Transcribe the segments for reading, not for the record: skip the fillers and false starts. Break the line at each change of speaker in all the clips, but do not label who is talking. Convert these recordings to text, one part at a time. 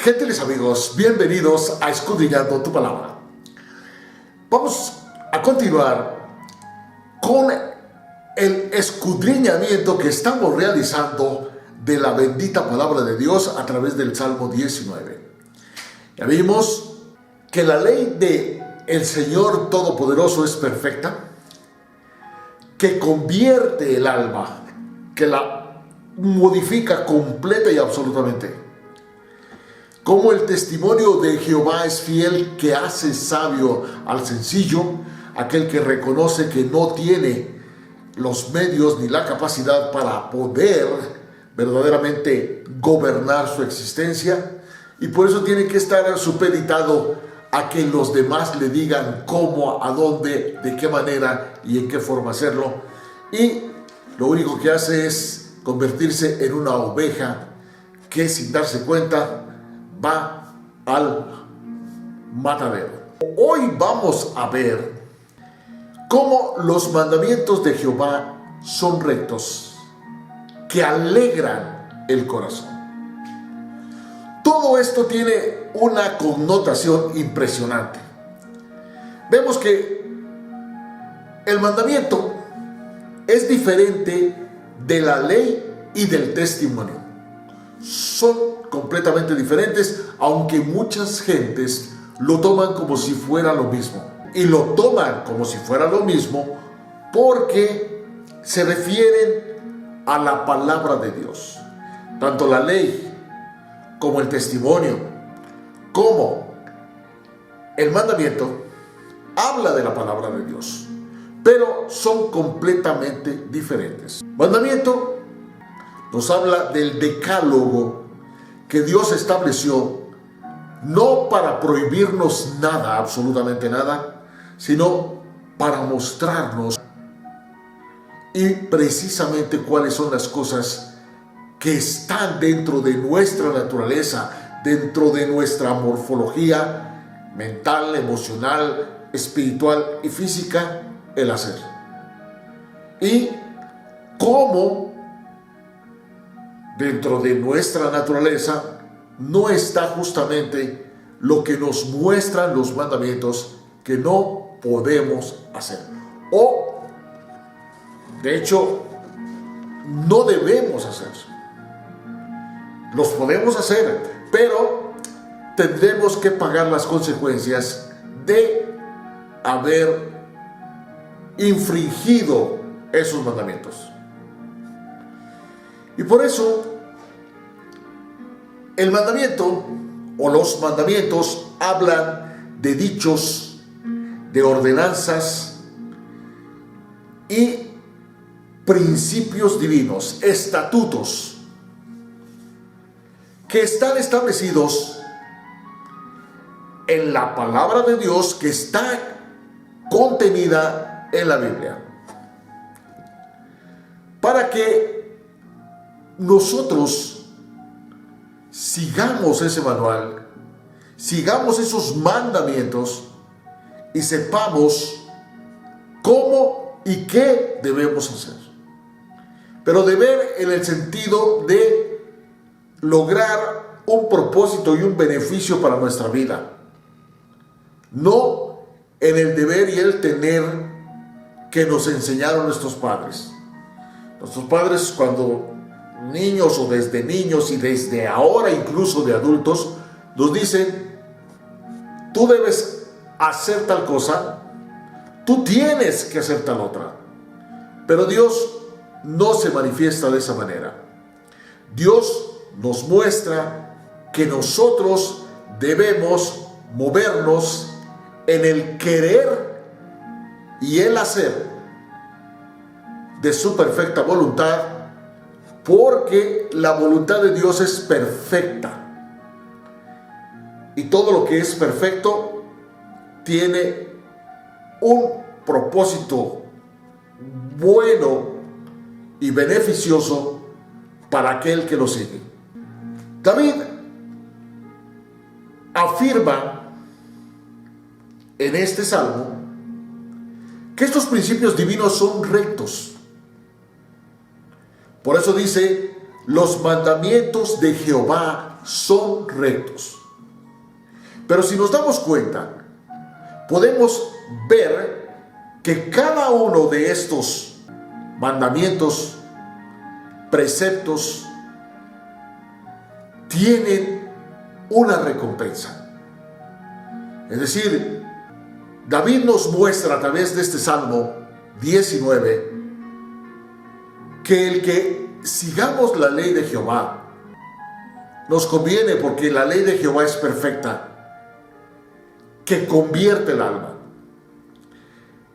Gentiles amigos, bienvenidos a Escudriñando tu Palabra. Vamos a continuar con el escudriñamiento que estamos realizando de la bendita palabra de Dios a través del Salmo 19. Ya vimos que la ley del Señor Todopoderoso es perfecta, que convierte el alma, que la modifica completa y absolutamente. Como el testimonio de Jehová es fiel, que hace sabio al sencillo, aquel que reconoce que no tiene los medios ni la capacidad para poder verdaderamente gobernar su existencia, y por eso tiene que estar supeditado a que los demás le digan cómo, a dónde, de qué manera y en qué forma hacerlo, y lo único que hace es convertirse en una oveja que, sin darse cuenta, va al matadero. Hoy vamos a ver cómo los mandamientos de Jehová son rectos, que alegran el corazón. Todo esto tiene una connotación impresionante. Vemos que el mandamiento es diferente de la ley y del testimonio. Son completamente diferentes, aunque muchas gentes lo toman como si fuera lo mismo. Y lo toman como si fuera lo mismo porque se refieren a la palabra de Dios. Tanto la ley como el testimonio, como el mandamiento, habla de la palabra de Dios, pero son completamente diferentes. Mandamiento nos habla del decálogo que Dios estableció, no para prohibirnos nada, absolutamente nada, sino para mostrarnos y precisamente cuáles son las cosas que están dentro de nuestra naturaleza, dentro de nuestra morfología mental, emocional, espiritual y física, el hacer. Y cómo dentro de nuestra naturaleza no está justamente lo que nos muestran los mandamientos que no podemos hacer. O, de hecho, no debemos hacer. Los podemos hacer, pero tendremos que pagar las consecuencias de haber infringido esos mandamientos. Y por eso, el mandamiento o los mandamientos hablan de dichos, de ordenanzas y principios divinos, estatutos, que están establecidos en la palabra de Dios, que está contenida en la Biblia, para que nosotros sigamos ese manual, sigamos esos mandamientos y sepamos cómo y qué debemos hacer. Pero deber en el sentido de lograr un propósito y un beneficio para nuestra vida, no en el deber y el tener que nos enseñaron nuestros padres. Nuestros padres, cuando niños o desde niños y desde ahora incluso de adultos, nos dicen: tú debes hacer tal cosa, tú tienes que hacer tal otra. Pero Dios no se manifiesta de esa manera. Dios nos muestra que nosotros debemos movernos en el querer y el hacer de su perfecta voluntad, porque la voluntad de Dios es perfecta. Y todo lo que es perfecto tiene un propósito bueno y beneficioso para aquel que lo sigue. David afirma en este salmo que estos principios divinos son rectos. Por eso dice: los mandamientos de Jehová son rectos. Pero si nos damos cuenta, podemos ver que cada uno de estos mandamientos, preceptos, tienen una recompensa. Es decir, David nos muestra a través de este Salmo 19 que el que sigamos la ley de Jehová nos conviene, porque la ley de Jehová es perfecta, que convierte el alma.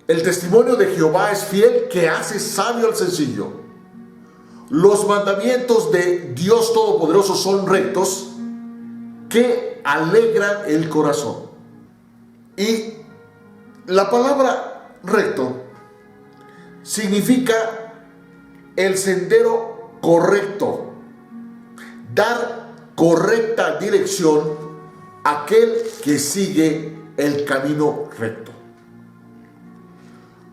El testimonio de Jehová es fiel, que hace sabio al sencillo. Los mandamientos de Dios Todopoderoso son rectos, que alegran el corazón. Y la palabra recto significa el sendero correcto, dar correcta dirección a aquel que sigue el camino recto.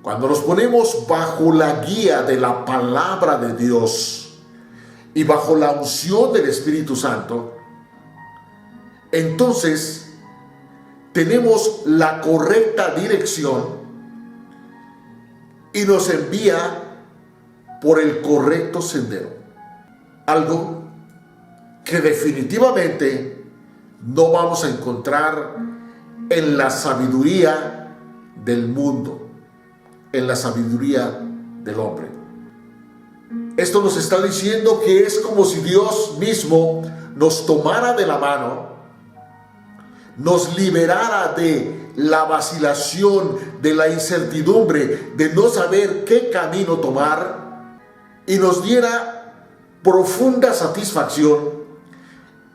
Cuando nos ponemos bajo la guía de la palabra de Dios y bajo la unción del Espíritu Santo, entonces tenemos la correcta dirección y nos envía por el correcto sendero. Algo que definitivamente no vamos a encontrar en la sabiduría del mundo, en la sabiduría del hombre. Esto nos está diciendo que es como si Dios mismo nos tomara de la mano, nos liberara de la vacilación, de la incertidumbre, de no saber qué camino tomar, y nos diera profunda satisfacción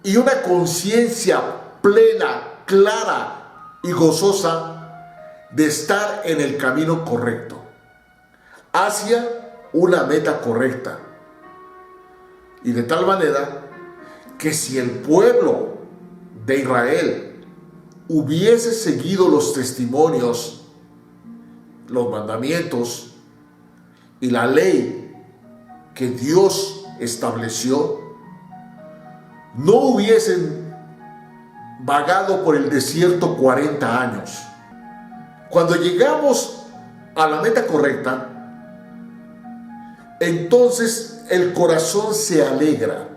y una conciencia plena, clara y gozosa de estar en el camino correcto, hacia una meta correcta. Y de tal manera que si el pueblo de Israel hubiese seguido los testimonios, los mandamientos y la ley que Dios estableció, no hubiesen vagado por el desierto 40 años. Cuando llegamos a la meta correcta, entonces el corazón se alegra.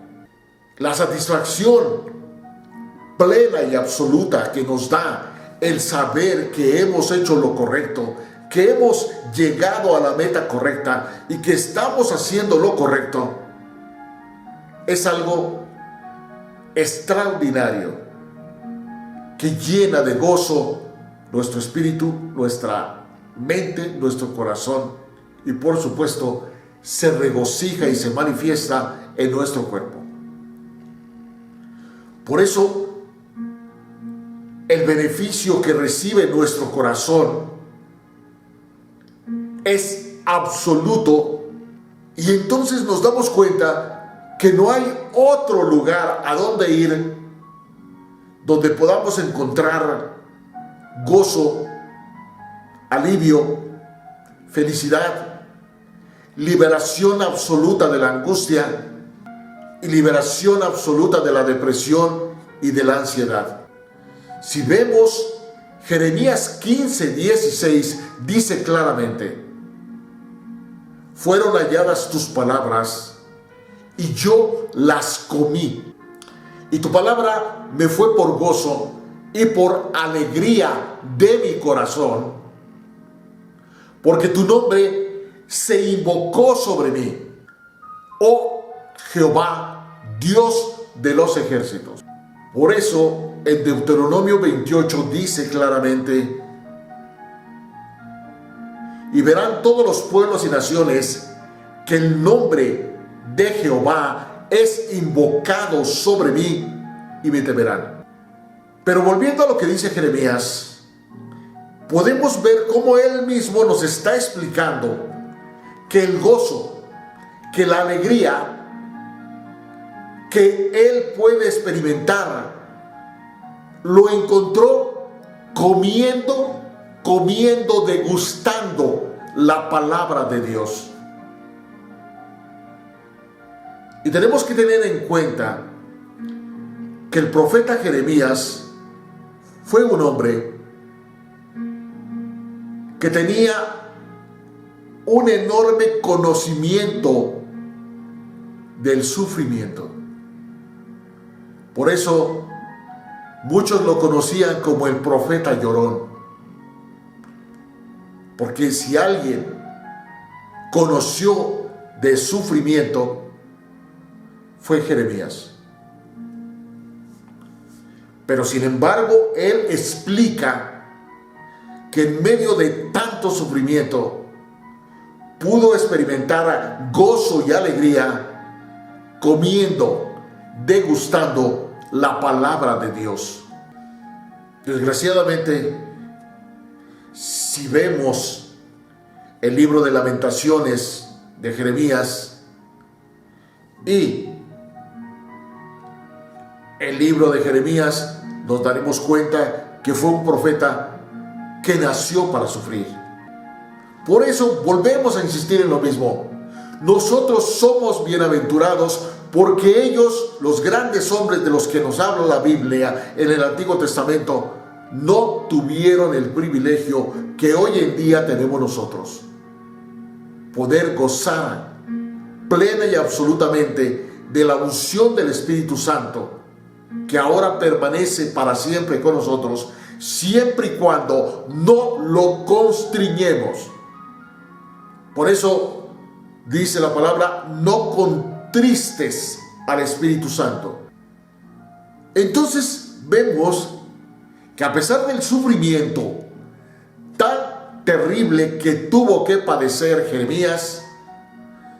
La satisfacción plena y absoluta que nos da el saber que hemos hecho lo correcto, que hemos llegado a la meta correcta y que estamos haciendo lo correcto, es algo extraordinario que llena de gozo nuestro espíritu, nuestra mente, nuestro corazón, y por supuesto se regocija y se manifiesta en nuestro cuerpo. Por eso el beneficio que recibe nuestro corazón es absoluto, y entonces nos damos cuenta que no hay otro lugar a donde ir donde podamos encontrar gozo, alivio, felicidad, liberación absoluta de la angustia y liberación absoluta de la depresión y de la ansiedad. Si vemos Jeremías 15:16, dice claramente: fueron halladas tus palabras y yo las comí, y tu palabra me fue por gozo y por alegría de mi corazón, porque tu nombre se invocó sobre mí, oh Jehová, Dios de los ejércitos. Por eso en Deuteronomio 28 dice claramente: y verán todos los pueblos y naciones que el nombre de Jehová es invocado sobre mí, y me temerán. Pero volviendo a lo que dice Jeremías, podemos ver cómo él mismo nos está explicando que el gozo, que la alegría que él puede experimentar, lo encontró comiendo, degustando la palabra de Dios. Y tenemos que tener en cuenta que el profeta Jeremías fue un hombre que tenía un enorme conocimiento del sufrimiento. Por eso muchos lo conocían como el profeta llorón. Porque si alguien conoció de sufrimiento, fue Jeremías. Pero sin embargo, él explica que en medio de tanto sufrimiento pudo experimentar gozo y alegría comiendo, degustando la palabra de Dios. Desgraciadamente, si vemos el libro de Lamentaciones de Jeremías y el libro de Jeremías, nos daremos cuenta que fue un profeta que nació para sufrir. Por eso volvemos a insistir en lo mismo. Nosotros somos bienaventurados porque ellos, los grandes hombres de los que nos habla la Biblia en el Antiguo Testamento, no tuvieron el privilegio que hoy en día tenemos nosotros. Poder gozar plena y absolutamente de la unción del Espíritu Santo, que ahora permanece para siempre con nosotros, siempre y cuando no lo constriñemos. Por eso dice la palabra, no contristes al Espíritu Santo. Entonces vemos que a pesar del sufrimiento tan terrible que tuvo que padecer Jeremías,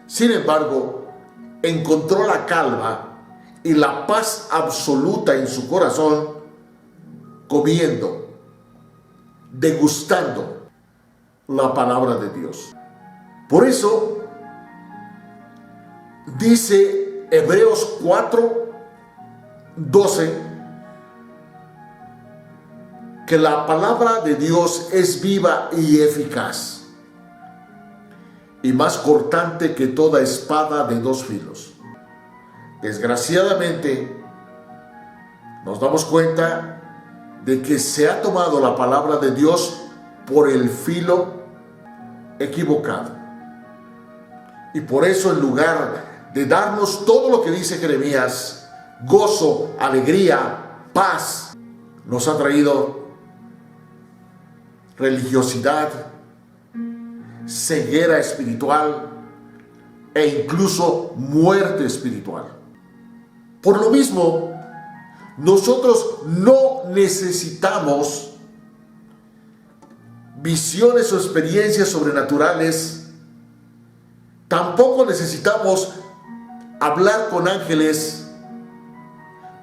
sin embargo, encontró la calma y la paz absoluta en su corazón, comiendo, degustando la palabra de Dios. Por eso dice Hebreos 4:12 que la palabra de Dios es viva y eficaz y más cortante que toda espada de dos filos. Desgraciadamente, nos damos cuenta de que se ha tomado la palabra de Dios por el filo equivocado. Y por eso, en lugar de darnos todo lo que dice Jeremías, gozo, alegría, paz, nos ha traído religiosidad, ceguera espiritual e incluso muerte espiritual. Por lo mismo, nosotros no necesitamos visiones o experiencias sobrenaturales. Tampoco necesitamos hablar con ángeles,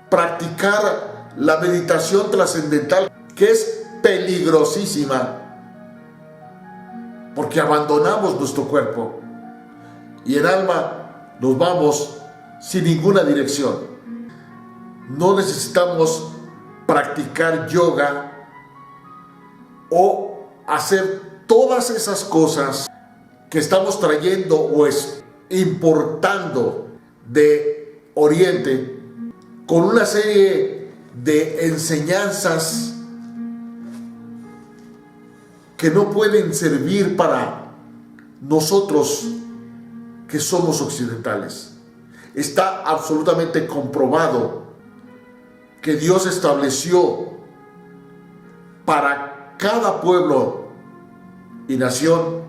practicar la meditación trascendental, que es peligrosísima, porque abandonamos nuestro cuerpo y en alma nos vamos sin ninguna dirección. No necesitamos practicar yoga o hacer todas esas cosas que estamos trayendo o importando de Oriente con una serie de enseñanzas que no pueden servir para nosotros que somos occidentales. Está absolutamente comprobado que Dios estableció para cada pueblo y nación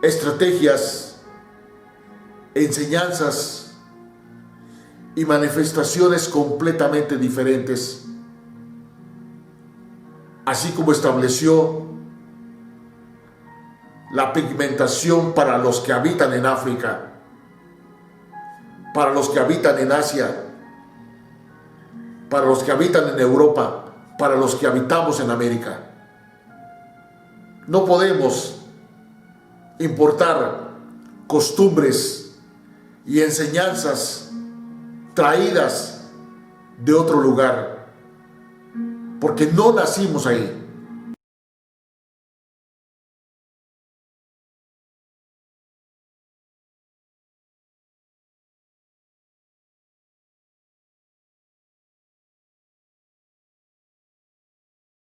estrategias, enseñanzas y manifestaciones completamente diferentes, así como estableció la pigmentación para los que habitan en África, para los que habitan en Asia, para los que habitan en Europa, para los que habitamos en América. No podemos importar costumbres y enseñanzas traídas de otro lugar, porque no nacimos ahí.